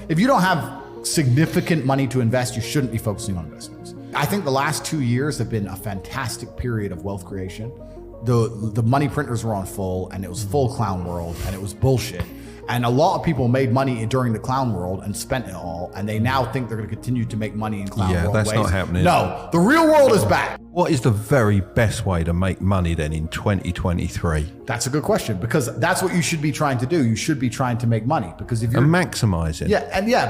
If you don't have significant money to invest, you shouldn't be focusing on investments. I think the last 2 years have been a fantastic period of wealth creation. The money printers were on full, and it was full clown world, and it was bullshit. And a lot of people made money during the clown world and spent it all, and they now think they're going to continue to make money in clown world that's ways. not happening. No, the real world is back. What is the very best way to make money then in 2023? That's a good question, because that's what you should be trying to do. You should be trying to make money, because if you're maximizing.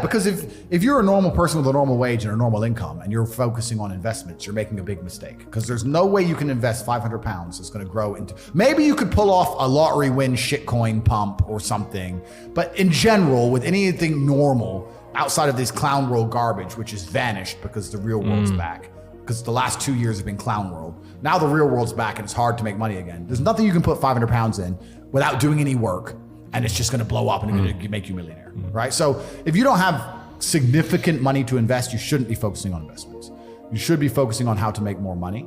Because if you're a normal person with a normal wage and a normal income and you're focusing on investments, you're making a big mistake, because there's no way you can invest 500 pounds that's going to grow into. Maybe you could pull off a lottery win shitcoin pump or something, but in general, with anything normal outside of this clown world garbage, which has vanished because the real world's back. Because the last 2 years have been clown world. Now the real world's back and it's hard to make money again. There's nothing you can put 500 pounds in without doing any work, and it's just gonna blow up and it's gonna make you a millionaire, right? So if you don't have significant money to invest, you shouldn't be focusing on investments. You should be focusing on how to make more money.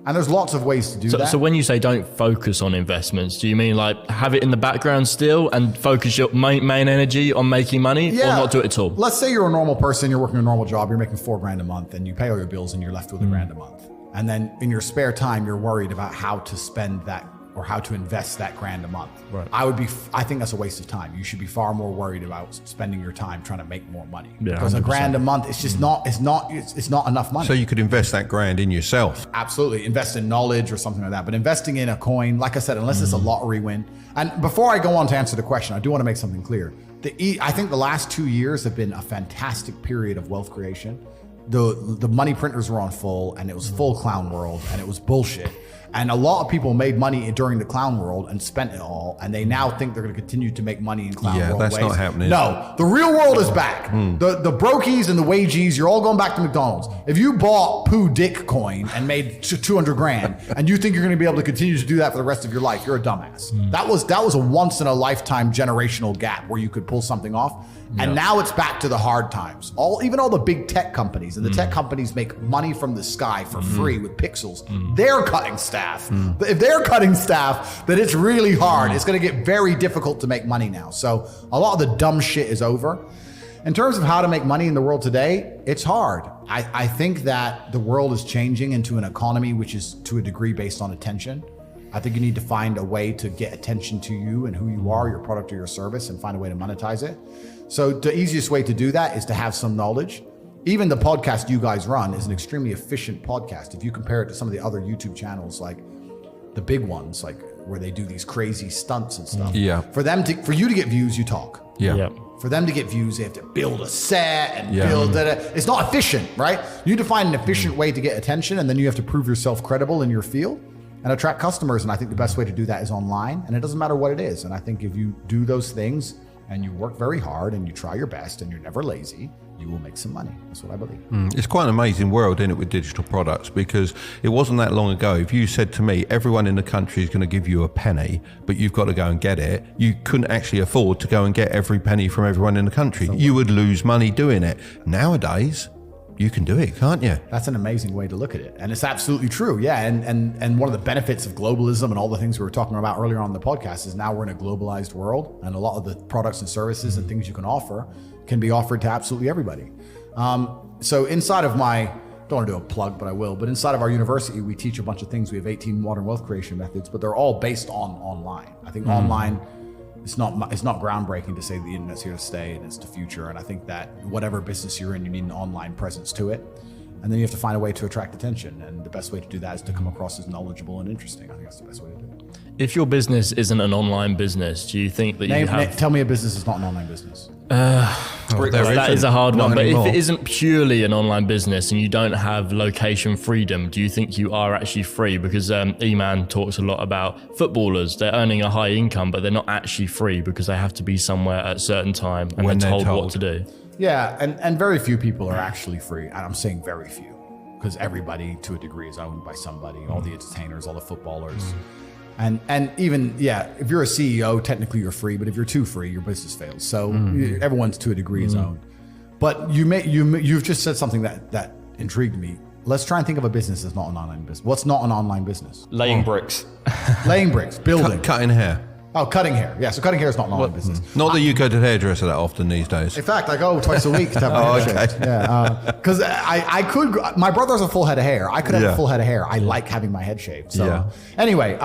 And there's lots of ways to do that. So when you say don't focus on investments, do you mean like have it in the background still and focus your main energy on making money, or not do it at all? Let's say you're a normal person, you're working a normal job, you're making $4,000 a month, and you pay all your bills and you're left with $1,000 a month. And then in your spare time, you're worried about how to spend that or how to invest that $1,000 a month. Right. I think that's a waste of time. You should be far more worried about spending your time trying to make more money. Yeah, because 100%. $1,000 a month, it's just it's not enough money. So you could invest that $1,000 in yourself. Absolutely. Invest in knowledge or something like that. But investing in a coin, like I said, unless it's a lottery win. And before I go on to answer the question, I do want to make something clear. I think the last 2 years have been a fantastic period of wealth creation. The money printers were on full, and it was full clown world, and it was bullshit. And a lot of people made money during the clown world and spent it all, and they now think they're going to continue to make money in clown world ways. Yeah, that's not happening. No, the real world is back. The brokies and the wagees, you're all going back to McDonald's. If you bought poo dick coin and made 200 grand, and you think you're going to be able to continue to do that for the rest of your life, you're a dumbass. That was a once in a lifetime generational gap where you could pull something off. And now it's back to the hard times. Even all the big tech companies, and the tech companies make money from the sky for free with pixels. They're cutting staff. But if they're cutting staff, then it's really hard. It's going to get very difficult to make money now. So a lot of the dumb shit is over. In terms of how to make money in the world today, it's hard. I think that the world is changing into an economy which is to a degree based on attention. I think you need to find a way to get attention to you and who you are, your product or your service, and find a way to monetize it. So the easiest way to do that is to have some knowledge. Even the podcast you guys run is an extremely efficient podcast. If you compare it to some of the other YouTube channels, like the big ones, like where they do these crazy stunts and stuff. Yeah. For you to get views, you talk. Yeah. For them to get views, they have to build a set and build that. It's not efficient, right? You need to find an efficient way to get attention, and then you have to prove yourself credible in your field and attract customers. And I think the best way to do that is online, and it doesn't matter what it is. And I think if you do those things and you work very hard and you try your best and you're never lazy, you will make some money. That's what I believe. It's quite an amazing world, isn't it, with digital products, because it wasn't that long ago. If you said to me, everyone in the country is going to give you a penny, but you've got to go and get it, you couldn't actually afford to go and get every penny from everyone in the country. You would lose money doing it. Nowadays, you can do it, can't you? That's an amazing way to look at it. And it's absolutely true. Yeah. And one of the benefits of globalism and all the things we were talking about earlier on the podcast is now we're in a globalized world, and a lot of the products and services and things you can offer can be offered to absolutely everybody. So inside of don't want to do a plug, but I will, but inside of our university, we teach a bunch of things. We have 18 modern wealth creation methods, but they're all based on online. I think online, it's not groundbreaking to say the internet's here to stay and it's the future. And I think that whatever business you're in, you need an online presence to it. And then you have to find a way to attract attention. And the best way to do that is to come across as knowledgeable and interesting. I think that's the best way to do it. If your business isn't an online business, do you think that you have... Tell me a business that's not an online business. That is a hard one. But anymore. if it isn't purely an online business and you don't have location freedom, do you think you are actually free? Because E-Man talks a lot about footballers. They're earning a high income, but they're not actually free because they have to be somewhere at a certain time and they're told what to do. Yeah, and very few people are actually free. And I'm saying very few, because everybody to a degree is owned by somebody. All the entertainers, all the footballers. And even, if you're a CEO, technically you're free, but if you're too free, your business fails. So everyone's to a degree is owned. But you've just said something that intrigued me. Let's try and think of a business that's not an online business. What's not an online business? Laying bricks. Laying bricks, building. Cutting hair. Oh, cutting hair. Yeah, so cutting hair is not an online business. Not that you go to the hairdresser that often these days. In fact, I go twice a week to have my hair shaved. Yeah, because I could. My brother has a full head of hair. I could have a full head of hair. I like having my head shaved. So anyway,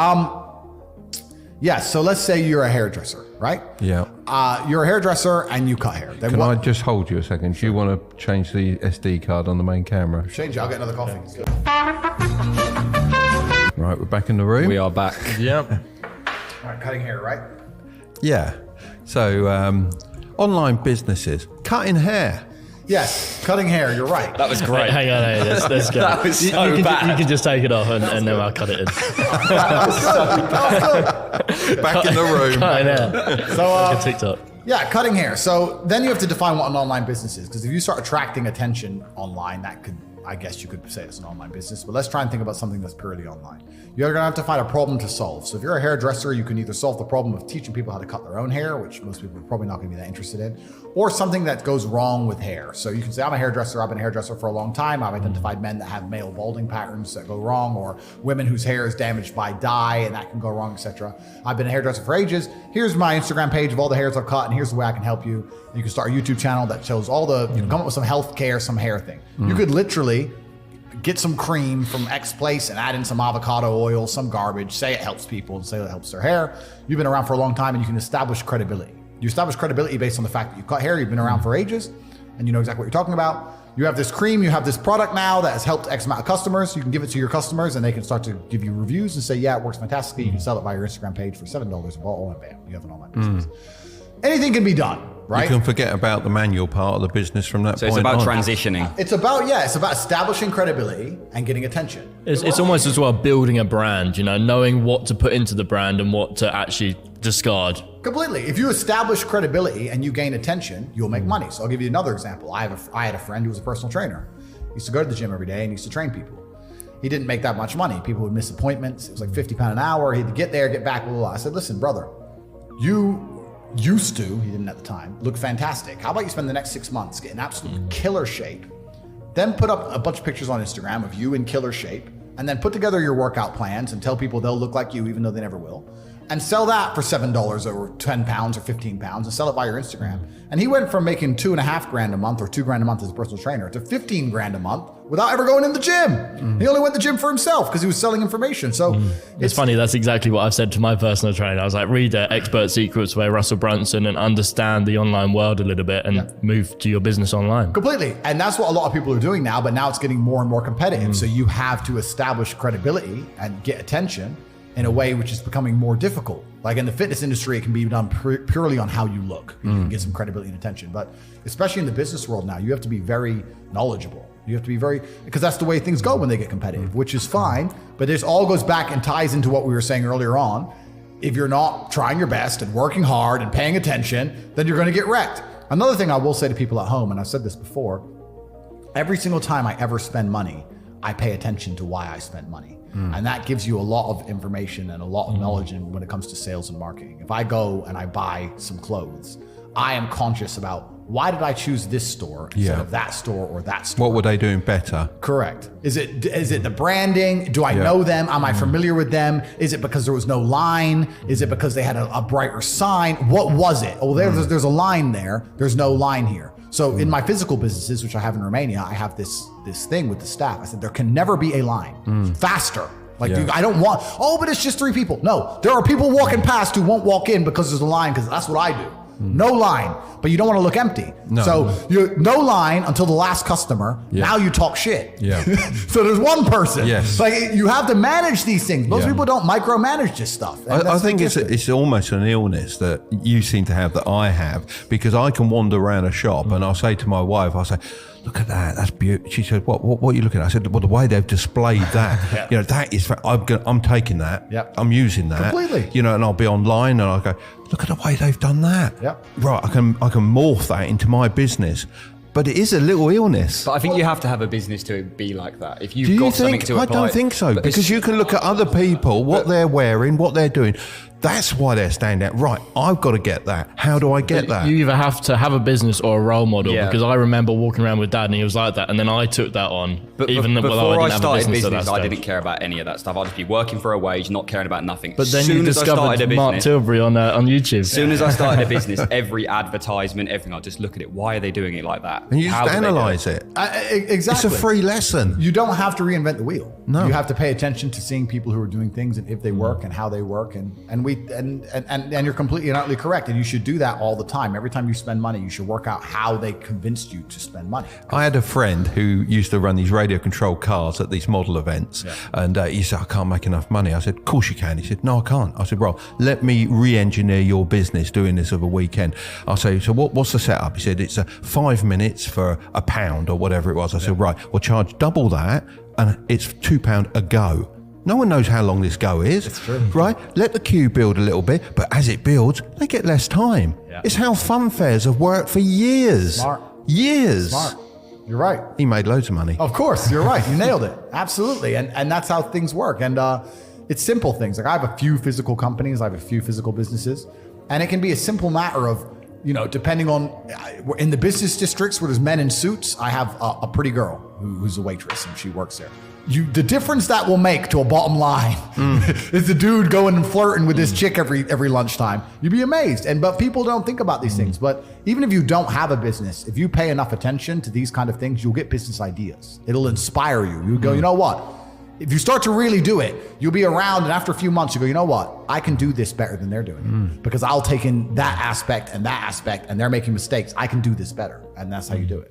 yes. So let's say you're a hairdresser, right? Yeah. You're a hairdresser and you cut hair. Then Can I just hold you a second? Do you want to change the SD card on the main camera? Change it. I'll get another coffee. Right, we're back in the room. We are back. Yeah. All right, cutting hair, right? Yeah. So, online businesses, cutting hair. Yes, cutting hair. You're right. That was great. Hang on, let's go. That was so you bad. You can just take it off and then I'll cut it in. Back in the room. Cutting hair. So, Like a TikTok. yeah, cutting hair. So then you have to define what an online business is, because if you start attracting attention online, that could, I guess you could say it's an online business. But let's try and think about something that's purely online. You're going to have to find a problem to solve. So if you're a hairdresser, you can either solve the problem of teaching people how to cut their own hair, which most people are probably not going to be that interested in, or something that goes wrong with hair. So you can say, I'm a hairdresser. I've been a hairdresser for a long time. I've identified men that have male balding patterns that go wrong, or women whose hair is damaged by dye and that can go wrong, etc. I've been a hairdresser for ages. Here's my Instagram page of all the hairs I've cut, and here's the way I can help you. You can start a YouTube channel that shows all the, you know, come up with some health care, some hair thing. You could literally get some cream from X place and add in some avocado oil, some garbage, say it helps people and say it helps their hair. You've been around for a long time and you can establish credibility. You establish credibility based on the fact that you cut hair, you've been around for ages, and you know exactly what you're talking about. You have this cream, you have this product now that has helped X amount of customers. You can give it to your customers and they can start to give you reviews and say, yeah, it works fantastically. You can sell it by your Instagram page for $7 a bottle and bam, you have an online business. Anything can be done, right? You can forget about the manual part of the business from that So point it's about on. transitioning. It's about establishing credibility and getting attention. It's almost as well building a brand, you know, knowing what to put into the brand and what to actually discard. Completely. If you establish credibility and you gain attention, you'll make money. So I'll give you another example. I had a friend who was a personal trainer. He used to go to the gym every day and used to train people. He didn't make that much money. People would miss appointments. It was like £50 an hour. He'd get there, get back, blah, blah, blah. I said, listen, brother, you used to, he didn't at the time, look fantastic. How about you spend the next 6 months getting absolute killer shape, then put up a bunch of pictures on Instagram of you in killer shape, and then put together your workout plans and tell people they'll look like you even though they never will, and sell that for $7 or 10 pounds or 15 pounds and sell it by your Instagram. And he went from making $2.5 grand a month or $2 grand a month as a personal trainer to 15 grand a month without ever going in the gym. He only went to the gym for himself because he was selling information. So It's funny, that's exactly what I've said to my personal trainer. I was like, read Expert Secrets by Russell Brunson and understand the online world a little bit and move to your business online. completely. And that's what a lot of people are doing now, but now it's getting more and more competitive. So you have to establish credibility and get attention in a way which is becoming more difficult. Like in the fitness industry, it can be done purely on how you look. You can get some credibility and attention. But especially in the business world now, you have to be very knowledgeable. You have to be because that's the way things go when they get competitive, which is fine. But this all goes back and ties into what we were saying earlier on. If you're not trying your best and working hard and paying attention, then you're going to get wrecked. Another thing I will say to people at home, and I've said this before, every single time I ever spend money, I pay attention to why I spend money. And that gives you a lot of information and a lot of knowledge when it comes to sales and marketing. If I go and I buy some clothes, I am conscious about why did I choose this store instead of that store or that store? What were they doing better? Correct. Is it the branding? Do I know them? Am I familiar with them? Is it because there was no line? Is it because they had a brighter sign? What was it? Oh, there's a line there. There's no line here. So in my physical businesses, which I have in Romania, I have this thing with the staff. I said, there can never be a line. Faster. Like, dude, I don't want, but it's just 3 people. No, there are people walking past who won't walk in because there's a line, because that's what I do. No line, but you don't want to look empty. No. So no line until the last customer. Now you talk shit. Yeah. So there's one person. Yes. Like, you have to manage these things. Most people don't micromanage this stuff. I think it's almost an illness that you seem to have that I have, because I can wander around a shop and I'll say to my wife, I'll say, look at that, that's beautiful. She said, what are you looking at? I said, well, the way they've displayed that, that is, I'm taking that, I'm using that. Completely. And I'll be online and I'll go, look at the way they've done that. Right, I can morph that into my business. But it is a little illness. But I think you have to have a business to be like that. If Do you've you got something think? to apply. I don't think so, because you can look at other people, what they're wearing, what they're doing. That's why they're standing out. Right, I've got to get that. How do I get that? You either have to have a business or a role model, Yeah. because I remember walking around with Dad and he was like that, and then I took that on. But even though before I I didn't have a started business, business, at that I stage. didn't care about any of that stuff. I'd just be working for a wage, not caring about nothing. But then soon you as I started a discovered Mark business, Tilbury on YouTube. as soon as I started a business, every advertisement, everything, I just look at it. Why are they doing it like that? And you How just do they do analyse it. Exactly. It's a free lesson. You don't have to reinvent the wheel. No. You have to pay attention to seeing people who are doing things and if they work and how they work. And you're completely and utterly correct. And you should do that all the time. Every time you spend money, you should work out how they convinced you to spend money. I had a friend who used to run these radio controlled cars at these model events, and he said, I can't make enough money. I said, of course you can. He said, no, I can't. I said, well, let me re-engineer your business doing this over a weekend. I say, so what's the setup? He said, it's 5 minutes for £1 or whatever it was. I said, right, we'll charge double that, and it's £2 a go. No one knows how long this go is. It's true. Right? Let the queue build a little bit, but as it builds, they get less time. Yeah. It's how fun fairs have worked for years. Smart. Years. Smart. You're right. He made loads of money. Of course, you're right. You nailed it. Absolutely. And that's how things work. And it's simple things. Like I have a few physical companies, I have a few physical businesses, and it can be a simple matter of, depending on, in the business districts where there's men in suits, I have a pretty girl who's a waitress and she works there. The difference that will make to a bottom line is the dude going and flirting with this chick every lunchtime. You'd be amazed. But people don't think about these things. But even if you don't have a business, if you pay enough attention to these kind of things, you'll get business ideas. It'll inspire you. You go, you know what? If you start to really do it, you'll be around, and after a few months, you go, you know what? I can do this better than they're doing it. Because I'll take in that aspect, and they're making mistakes. I can do this better. And that's how you do it.